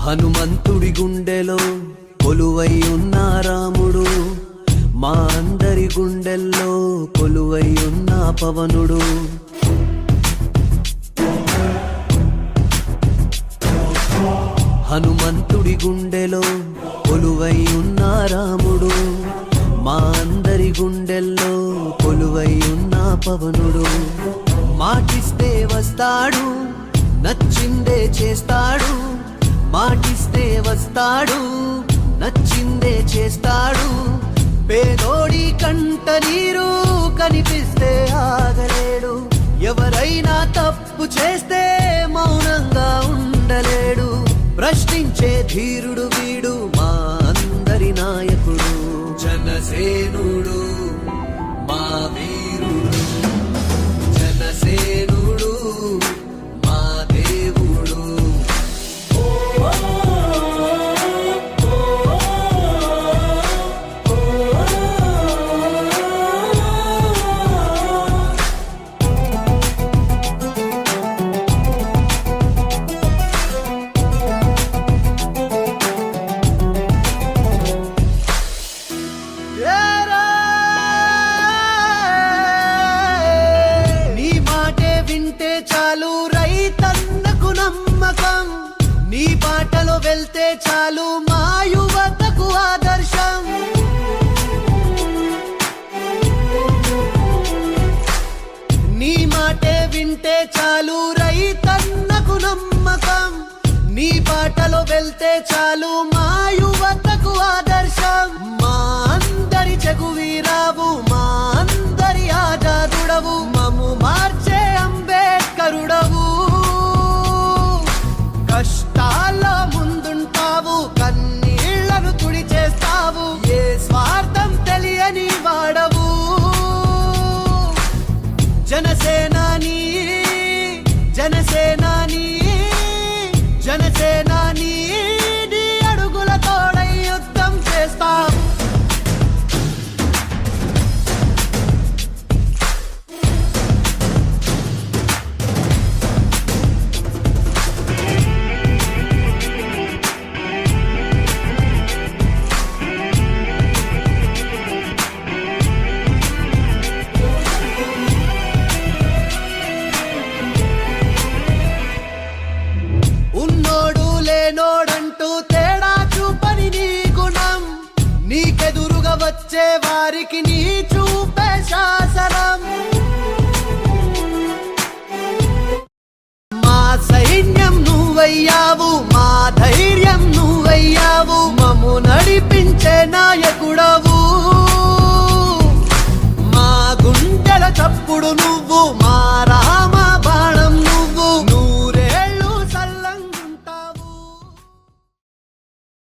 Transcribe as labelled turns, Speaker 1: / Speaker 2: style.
Speaker 1: హనుమంతుడి గుండెలో కొలువై ఉన్న రాముడు, మా అందరి గుండెల్లో కొలువై ఉన్న పవనుడు. హనుమంతుడి గుండెలో కొలువై ఉన్న రాముడు, మా అందరి గుండెల్లో కొలువై ఉన్న పవనుడు. మాటిస్తే వస్తాడు, నచ్చిందే చేస్తాడు. మాటిస్తే వస్తాడు, నచ్చిందే చేస్తాడు. పేదోడి కంట నీరు కనిపిస్తే ఆగలేడు. ఎవరైనా తప్పు చేస్తే మౌనంగా ఉండలేడు. ప్రశ్నించే ధీరుడు వీడు, మా అందరి నాయకుడు. జనసేనుడు మా వీరుడు, జనసేనుడు మా దేవుడు. చాలు రైతన్నకు నమ్మకం, నీ బాటలో వెళ్తే చాలు మా యువతకు ఆదర్శం. నీ మాటే వింటే చాలు రైతన్నకు నమ్మకం, నీ బాటలో వెళ్తే చాలు మా యువతకు ఆదర్శం. మా అందరి జగువీరావు, మా అందరి ఆజాదుడవు, మము మార్చే అంబేద్కరుడవు. కష్టాల్లో ముందుంటావు, కన్నీళ్లను తుడిచేస్తావు. ఏ స్వార్థం తెలియని వాడవు. జనసేనాని జనసేనాని జనసేనాని నీ అడుగుల తోడై యుద్ధం చేస్తావు. నోడంటూ తేడా చూపని నీ గుణం, నీకెదురుగా వచ్చే వారికి నీ చూపే శాసనం. మా సైన్యం నువ్వయ్యావు, మా ధైర్యం